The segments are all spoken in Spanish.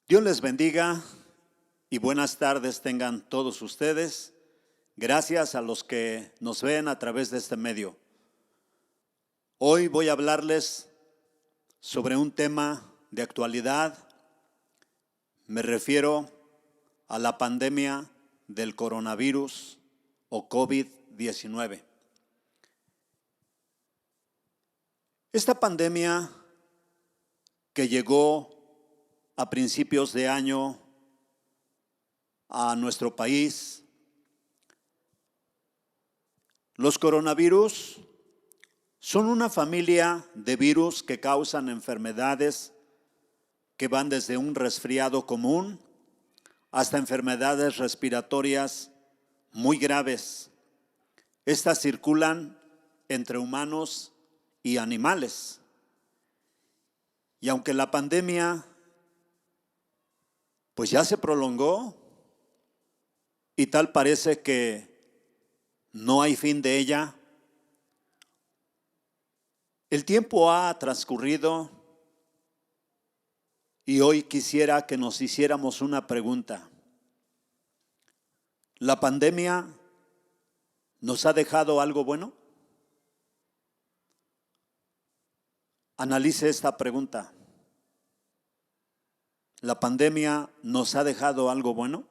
Dios les bendiga y buenas tardes tengan todos ustedes. Gracias a los que nos ven a través de este medio. Hoy voy a hablarles sobre un tema de actualidad. Me refiero a la pandemia del coronavirus o COVID-19. Esta pandemia que llegó a principios de año a nuestro país, los coronavirus son una familia de virus que causan enfermedades que van desde un resfriado común hasta enfermedades respiratorias muy graves. Estas circulan entre humanos y animales. Y aunque la pandemia pues ya se prolongó y tal parece que no hay fin de ella, el tiempo ha transcurrido y hoy quisiera que nos hiciéramos una pregunta. ¿La pandemia nos ha dejado algo bueno? Analice esta pregunta. ¿La pandemia nos ha dejado algo bueno?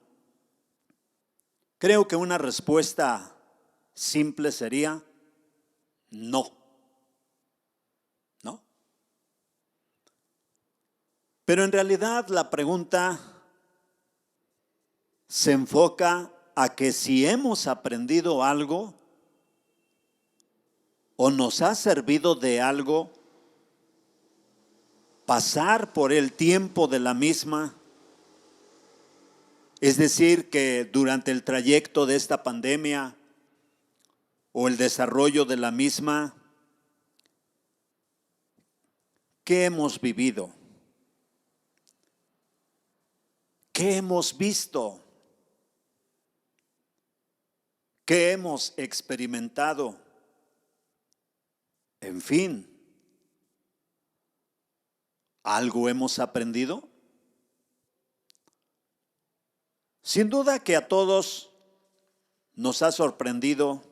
Creo que una respuesta simple sería no. ¿No? Pero en realidad la pregunta se enfoca a que si hemos aprendido algo o nos ha servido de algo pasar por el tiempo de la misma, es decir, que durante el trayecto de esta pandemia o el desarrollo de la misma, ¿qué hemos vivido? ¿Qué hemos visto? ¿Qué hemos experimentado? En fin, ¿algo hemos aprendido? Sin duda que a todos nos ha sorprendido,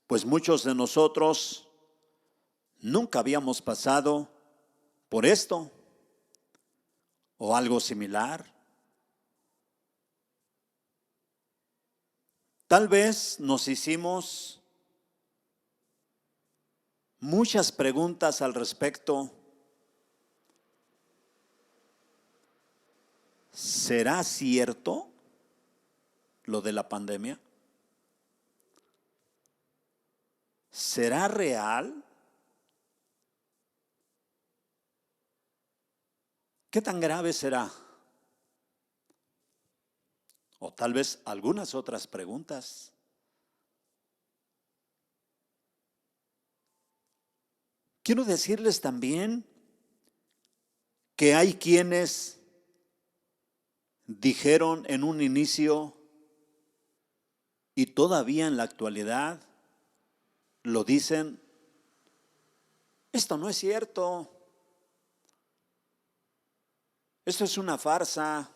pues muchos de nosotros nunca habíamos pasado por esto o algo similar. Tal vez nos hicimos muchas preguntas al respecto. ¿Será cierto lo de la pandemia? ¿Será real? ¿Qué tan grave será? O tal vez algunas otras preguntas. Quiero decirles también que hay quienes dijeron en un inicio y todavía en la actualidad lo dicen: esto no es cierto, esto es una farsa,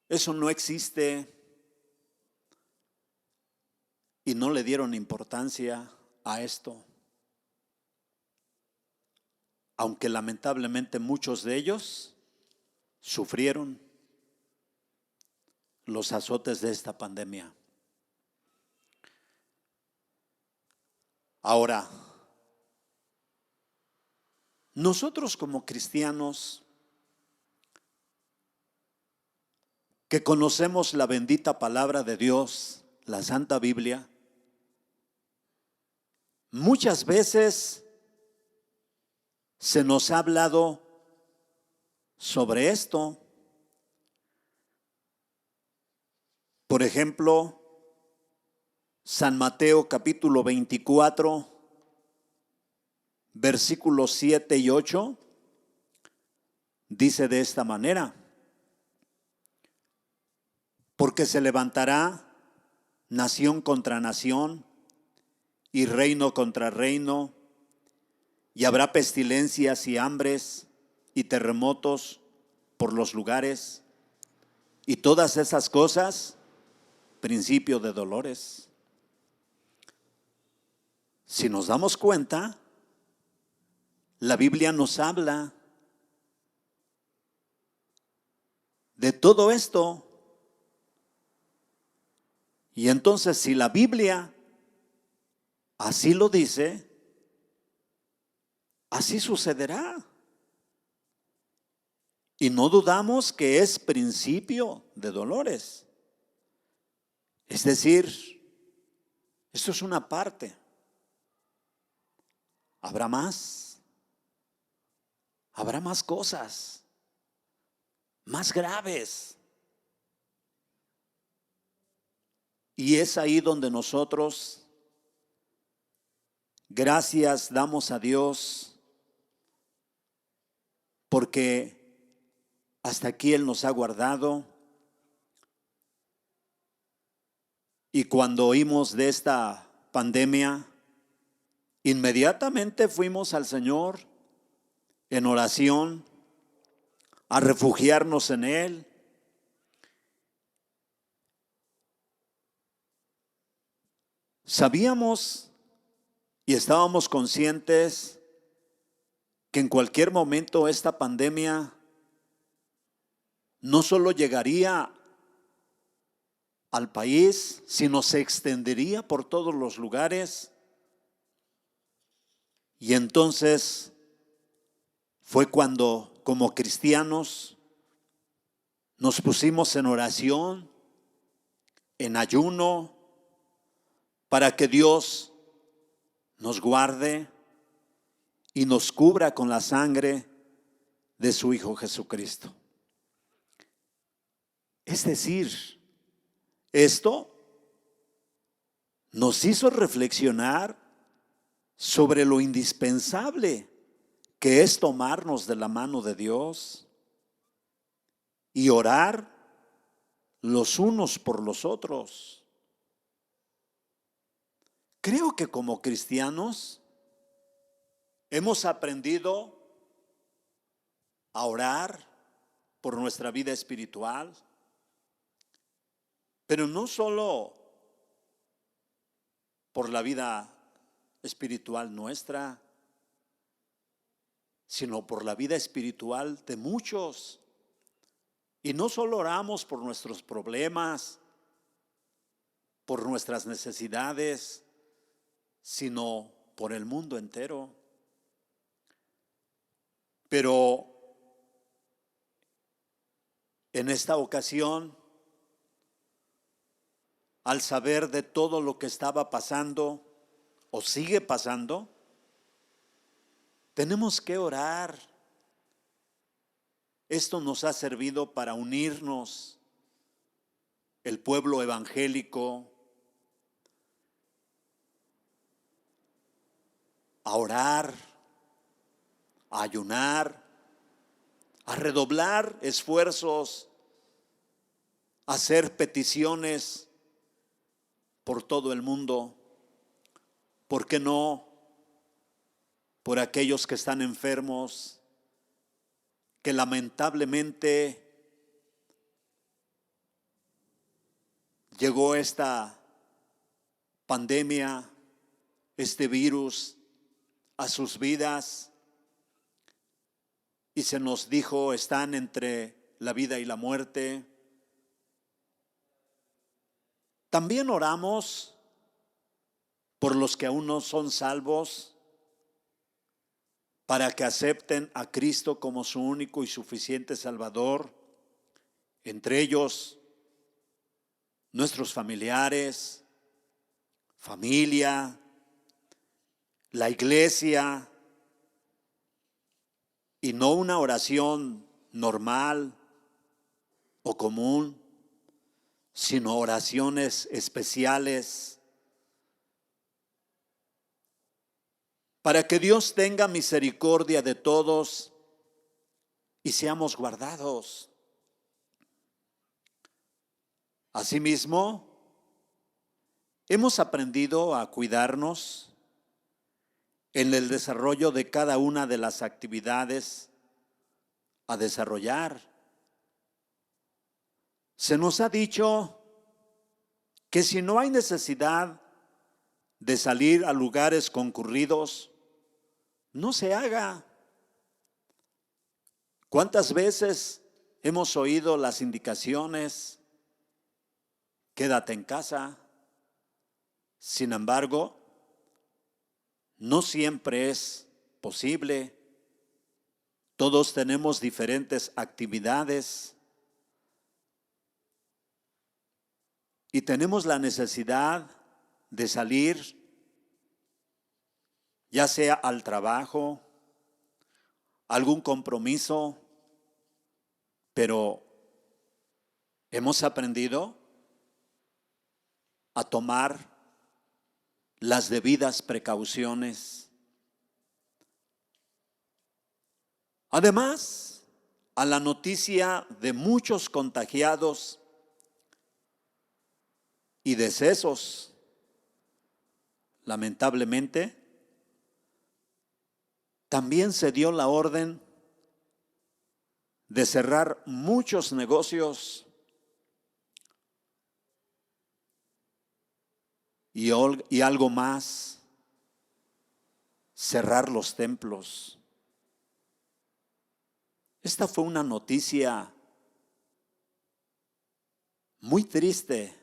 eso no existe, y no le dieron importancia a esto, aunque lamentablemente muchos de ellos sufrieron los azotes de esta pandemia. Ahora, nosotros como cristianos que conocemos la bendita palabra de Dios, la Santa Biblia, muchas veces se nos ha hablado sobre esto. Por ejemplo, San Mateo capítulo 24, versículos 7 y 8, dice de esta manera: porque se levantará nación contra nación y reino contra reino, y habrá pestilencias y hambres y terremotos por los lugares y todas esas cosas, principio de dolores. Si nos damos cuenta, la Biblia nos habla de todo esto. Y entonces, si la Biblia así lo dice, así sucederá. Y no dudamos que es principio de dolores. Es decir, esto es una parte. Habrá más cosas, más graves. Y es ahí donde nosotros, gracias damos a Dios, porque hasta aquí Él nos ha guardado. Y cuando oímos de esta pandemia, inmediatamente fuimos al Señor en oración, a refugiarnos en Él. Sabíamos y estábamos conscientes que en cualquier momento esta pandemia no solo llegaría al país, sino se extendería por todos los lugares. Y entonces fue cuando, como cristianos, nos pusimos en oración, en ayuno, para que Dios nos guarde y nos cubra con la sangre de su Hijo Jesucristo. Es decir, esto nos hizo reflexionar sobre lo indispensable que es tomarnos de la mano de Dios y orar los unos por los otros. Creo que como cristianos hemos aprendido a orar por nuestra vida espiritual, pero no solo por la vida espiritual nuestra, sino por la vida espiritual de muchos. Y no solo oramos por nuestros problemas, por nuestras necesidades, sino por el mundo entero. Pero en esta ocasión, al saber de todo lo que estaba pasando o sigue pasando, tenemos que orar. Esto nos ha servido para unirnos, el pueblo evangélico, a orar, a ayunar, a redoblar esfuerzos, a hacer peticiones por todo el mundo. ¿Por qué no? Por aquellos que están enfermos, que lamentablemente llegó esta pandemia, este virus a sus vidas y se nos dijo están entre la vida y la muerte. También oramos por los que aún no son salvos, para que acepten a Cristo como su único y suficiente Salvador, entre ellos nuestros familiares, familia, la iglesia, y no una oración normal o común, sino oraciones especiales, para que Dios tenga misericordia de todos y seamos guardados. Asimismo, hemos aprendido a cuidarnos en el desarrollo de cada una de las actividades a desarrollar. Se nos ha dicho que si no hay necesidad de salir a lugares concurridos, no se haga. ¿Cuántas veces hemos oído las indicaciones? Quédate en casa. Sin embargo, no siempre es posible. Todos tenemos diferentes actividades y tenemos la necesidad de salir, ya sea al trabajo, algún compromiso, pero hemos aprendido a tomar las debidas precauciones. Además, a la noticia de muchos contagiados y decesos, lamentablemente, también se dio la orden de cerrar muchos negocios y algo más, cerrar los templos. Esta fue una noticia muy triste,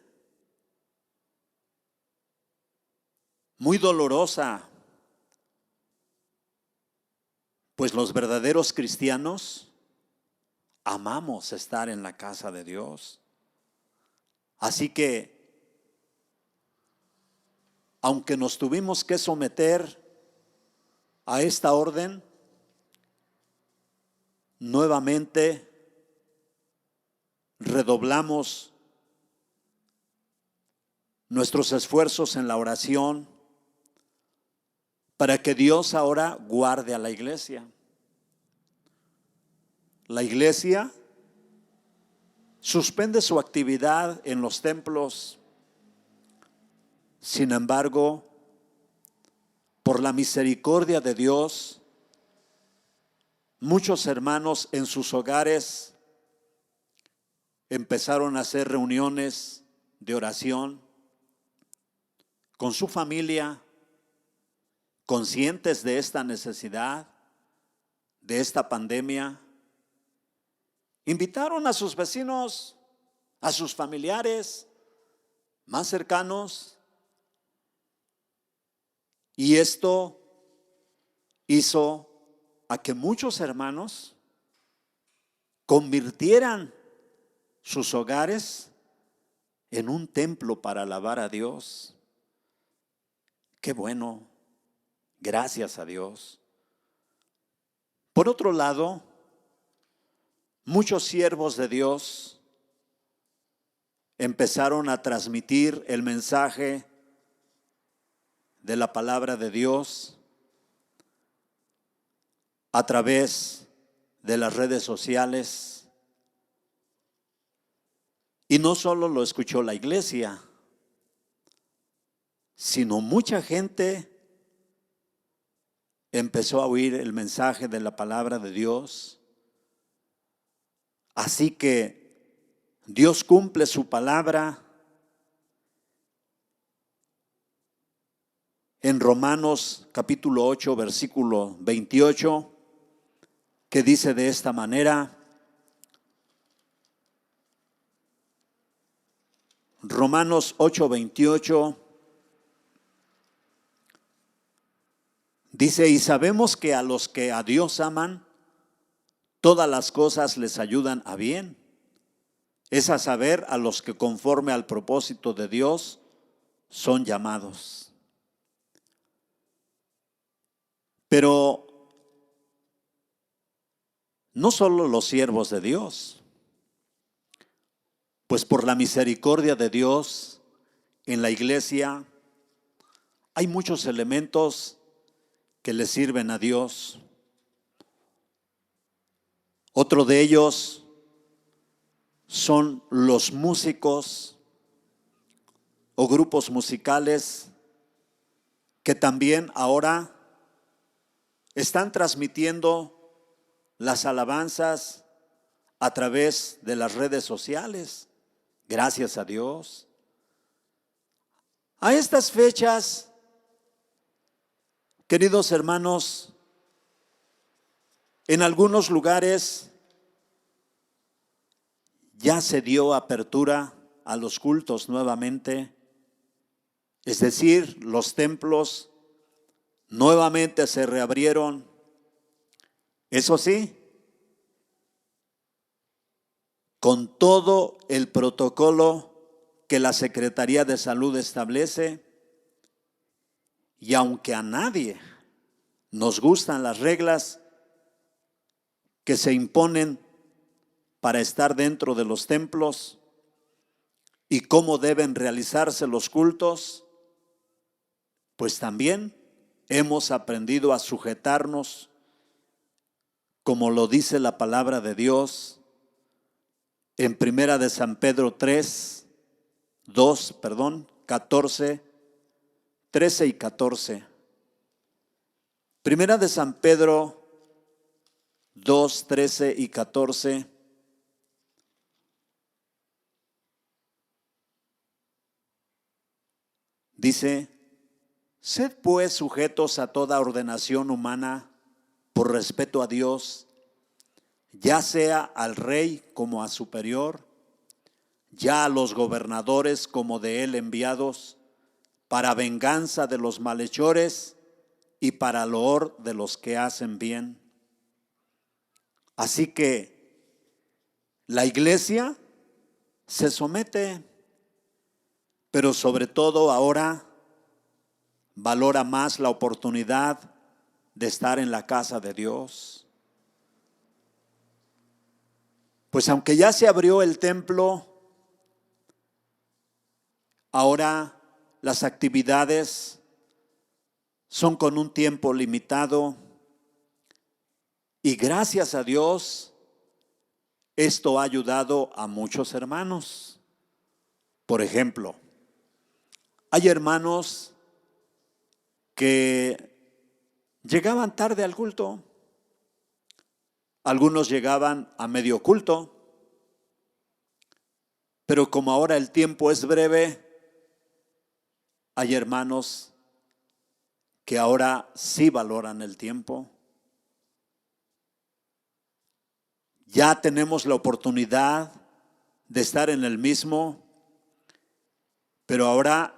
muy dolorosa, pues los verdaderos cristianos amamos estar en la casa de Dios. Así que, aunque nos tuvimos que someter a esta orden, nuevamente redoblamos nuestros esfuerzos en la oración para que Dios ahora guarde a la iglesia. La iglesia suspende su actividad en los templos. Sin embargo, por la misericordia de Dios, muchos hermanos en sus hogares empezaron a hacer reuniones de oración con su familia, conscientes de esta necesidad, de esta pandemia. Invitaron a sus vecinos, a sus familiares más cercanos, y esto hizo a que muchos hermanos convirtieran sus hogares en un templo para alabar a Dios. Qué bueno, gracias a Dios. Por otro lado, muchos siervos de Dios empezaron a transmitir el mensaje de la palabra de Dios a través de las redes sociales. Y no solo lo escuchó la iglesia, sino mucha gente empezó a oír el mensaje de la palabra de Dios. Así que Dios cumple su palabra en Romanos capítulo 8, versículo 28, que dice de esta manera: Romanos 8, 28 dice: y sabemos que a los que a Dios aman, todas las cosas les ayudan a bien. Es a saber, a los que conforme al propósito de Dios son llamados. Pero no solo los siervos de Dios, pues por la misericordia de Dios en la iglesia hay muchos elementos que le sirven a Dios. Otro de ellos son los músicos o grupos musicales que también ahora están transmitiendo las alabanzas a través de las redes sociales. Gracias a Dios. A estas fechas, queridos hermanos, en algunos lugares ya se dio apertura a los cultos nuevamente, es decir, los templos nuevamente se reabrieron. Eso sí, con todo el protocolo que la Secretaría de Salud establece, y aunque a nadie nos gustan las reglas que se imponen para estar dentro de los templos y cómo deben realizarse los cultos, pues también hemos aprendido a sujetarnos, como lo dice la palabra de Dios en Primera de San Pedro 13 y 14. Primera de San Pedro 2, 13 y 14. Dice: sed pues sujetos a toda ordenación humana por respeto a Dios, ya sea al rey como a superior, ya a los gobernadores como de él enviados, para venganza de los malhechores y para loor de los que hacen bien. Así que la iglesia se somete, pero sobre todo ahora valora más la oportunidad de estar en la casa de Dios. Pues aunque ya se abrió el templo, ahora las actividades son con un tiempo limitado y gracias a Dios esto ha ayudado a muchos hermanos. Por ejemplo, hay hermanos que llegaban tarde al culto, algunos llegaban a medio culto, pero como ahora el tiempo es breve, hay hermanos que ahora sí valoran el tiempo. Ya tenemos la oportunidad de estar en el mismo, pero ahora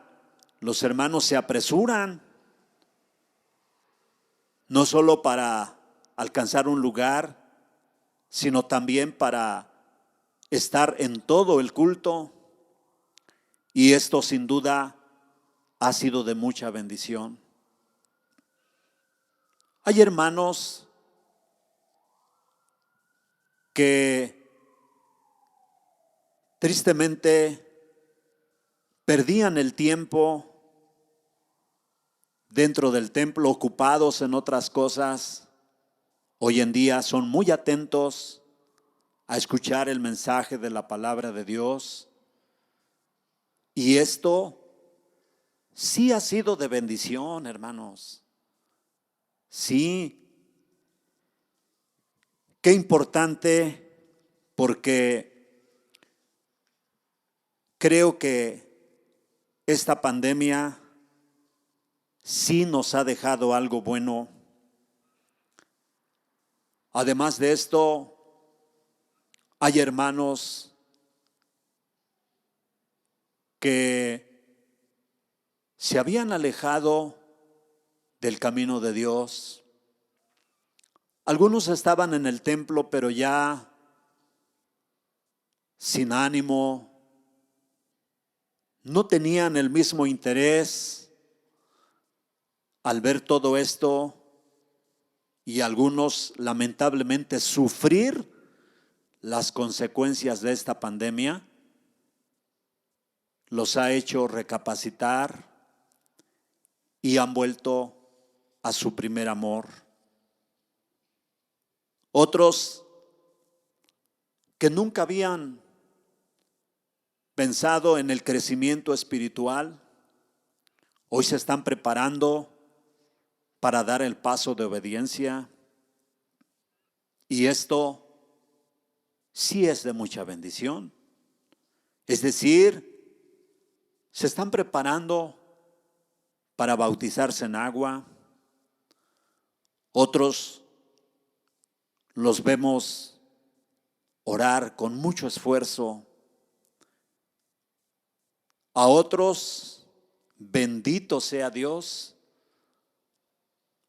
los hermanos se apresuran, no solo para alcanzar un lugar, sino también para estar en todo el culto. Y esto sin duda ha sido de mucha bendición. Hay hermanos que tristemente perdían el tiempo dentro del templo, ocupados en otras cosas. Hoy en día son muy atentos a escuchar el mensaje de la palabra de Dios. Y esto sí ha sido de bendición, hermanos. Sí. Qué importante, porque creo que esta pandemia sí nos ha dejado algo bueno. Además de esto, hay hermanos que se habían alejado del camino de Dios. Algunos estaban en el templo, pero ya sin ánimo, no tenían el mismo interés al ver todo esto, y algunos lamentablemente sufrir las consecuencias de esta pandemia los ha hecho recapacitar y han vuelto a su primer amor. Otros que nunca habían pensado en el crecimiento espiritual, hoy se están preparando para dar el paso de obediencia. Y esto sí es de mucha bendición. Es decir, se están preparando para bautizarse en agua. Otros los vemos orar con mucho esfuerzo. A otros, bendito sea Dios,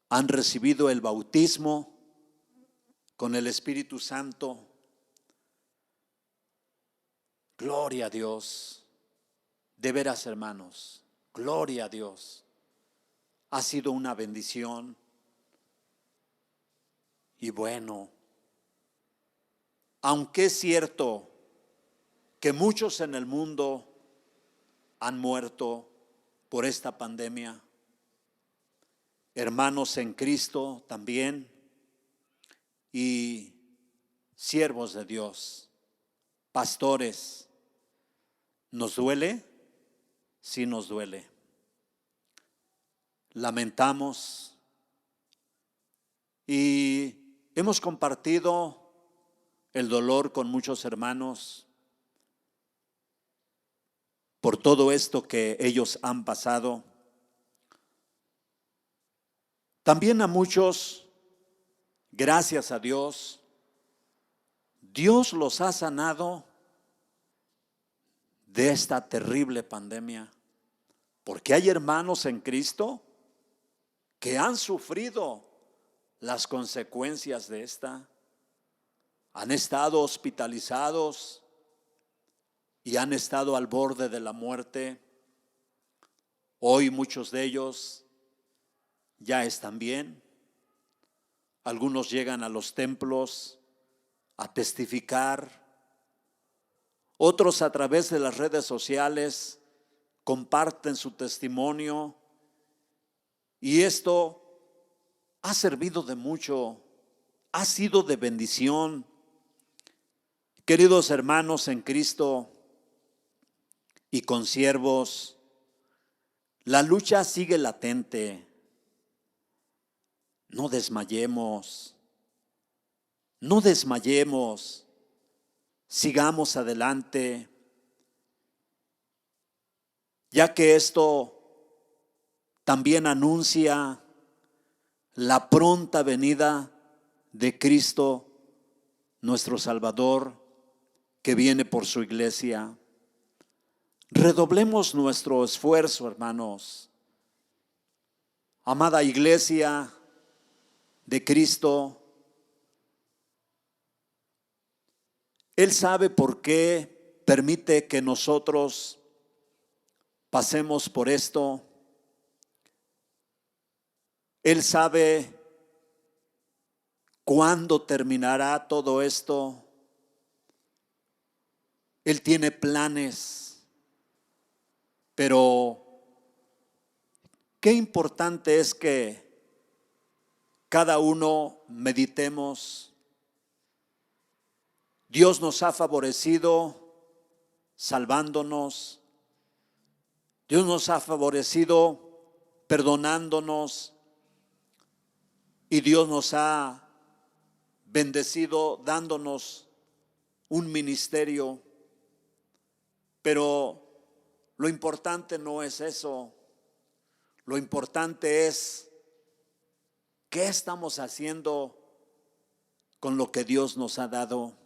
han recibido el bautismo con el Espíritu Santo. Gloria a Dios. De veras, hermanos, gloria a Dios. Ha sido una bendición. Y bueno, aunque es cierto que muchos en el mundo han muerto por esta pandemia, hermanos en Cristo también, y siervos de Dios, pastores, ¿nos duele? Sí nos duele. Lamentamos y hemos compartido el dolor con muchos hermanos por todo esto que ellos han pasado. También a muchos, gracias a Dios, Dios los ha sanado de esta terrible pandemia. Porque hay hermanos en Cristo que han sufrido las consecuencias de esta. Han estado hospitalizados y han estado al borde de la muerte. Hoy muchos de ellos ya están bien. Algunos llegan a los templos a testificar. Otros a través de las redes sociales comparten su testimonio. Y esto ha servido de mucho, ha sido de bendición. Queridos hermanos en Cristo y consiervos, la lucha sigue latente. No desmayemos, no desmayemos, sigamos adelante, ya que esto también anuncia la pronta venida de Cristo, nuestro Salvador, que viene por su iglesia. Redoblemos nuestro esfuerzo, hermanos. Amada iglesia de Cristo, Él sabe por qué permite que nosotros pasemos por esto. Él sabe cuándo terminará todo esto. Él tiene planes, pero qué importante es que cada uno meditemos. Dios nos ha favorecido salvándonos. Dios nos ha favorecido perdonándonos. Y Dios nos ha bendecido dándonos un ministerio. Pero lo importante no es eso. Lo importante es qué estamos haciendo con lo que Dios nos ha dado.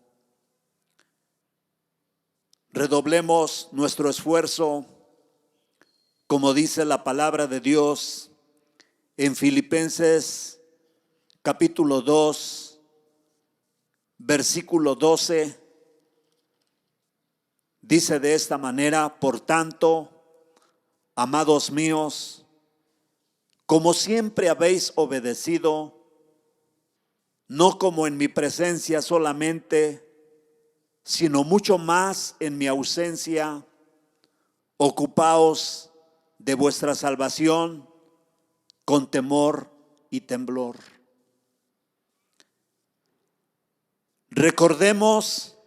Redoblemos nuestro esfuerzo, como dice la palabra de Dios en Filipenses capítulo 2, versículo 12. Dice de esta manera: por tanto, amados míos, como siempre habéis obedecido, no como en mi presencia solamente, sino mucho más en mi ausencia, ocupaos de vuestra salvación con temor y temblor. Recordemos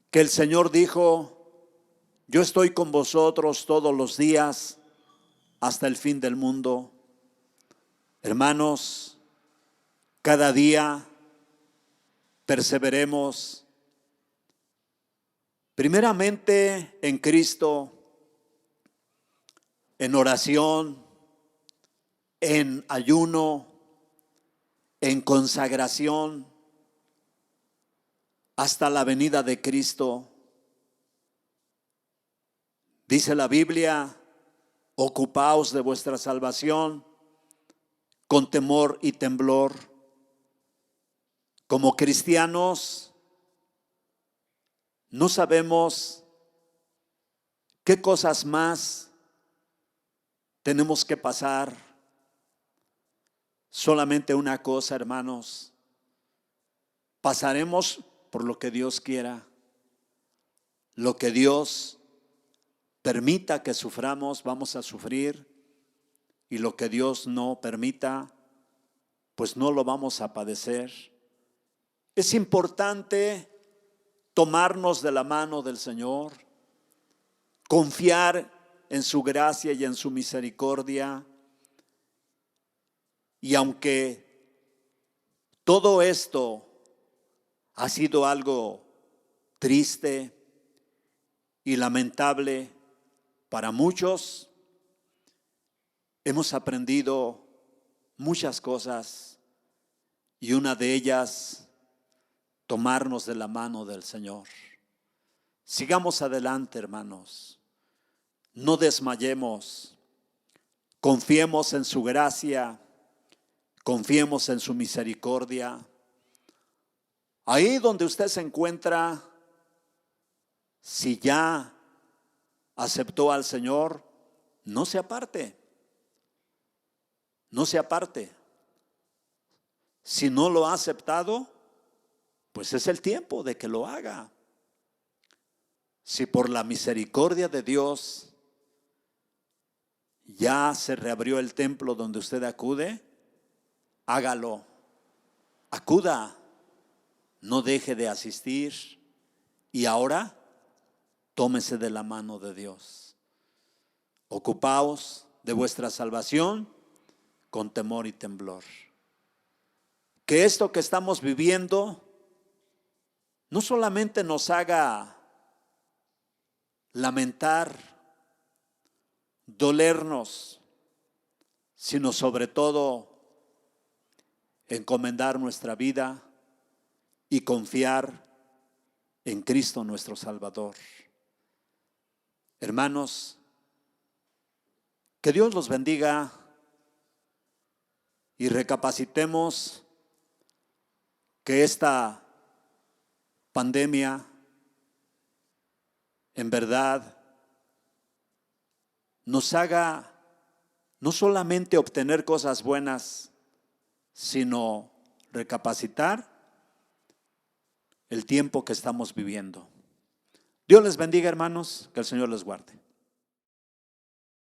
que el Señor dijo: yo estoy con vosotros todos los días hasta el fin del mundo. Hermanos, cada día perseveremos primeramente en Cristo, en oración, en ayuno, en consagración, hasta la venida de Cristo. Dice la Biblia: ocupaos de vuestra salvación con temor y temblor. Como cristianos, no sabemos qué cosas más tenemos que pasar. Solamente una cosa, hermanos: pasaremos por lo que Dios quiera. Lo que Dios permita que suframos, vamos a sufrir. Y lo que Dios no permita, pues no lo vamos a padecer. Es importante tomarnos de la mano del Señor, confiar en su gracia y en su misericordia. Y aunque todo esto ha sido algo triste y lamentable para muchos, hemos aprendido muchas cosas, y una de ellas, tomarnos de la mano del Señor. Sigamos adelante, hermanos. No desmayemos. Confiemos en su gracia. Confiemos en su misericordia. Ahí donde usted se encuentra, si ya aceptó al Señor, no se aparte. No se aparte. Si no lo ha aceptado, pues es el tiempo de que lo haga. Si por la misericordia de Dios ya se reabrió el templo donde usted acude, hágalo. Acuda. No deje de asistir. Y ahora, tómese de la mano de Dios. Ocupaos de vuestra salvación con temor y temblor. Que esto que estamos viviendo no solamente nos haga lamentar, dolernos, sino sobre todo encomendar nuestra vida y confiar en Cristo nuestro Salvador. Hermanos, que Dios los bendiga y recapacitemos que esta pandemia en verdad nos haga no solamente obtener cosas buenas, sino recapacitar el tiempo que estamos viviendo. Dios les bendiga, hermanos, que el Señor les guarde.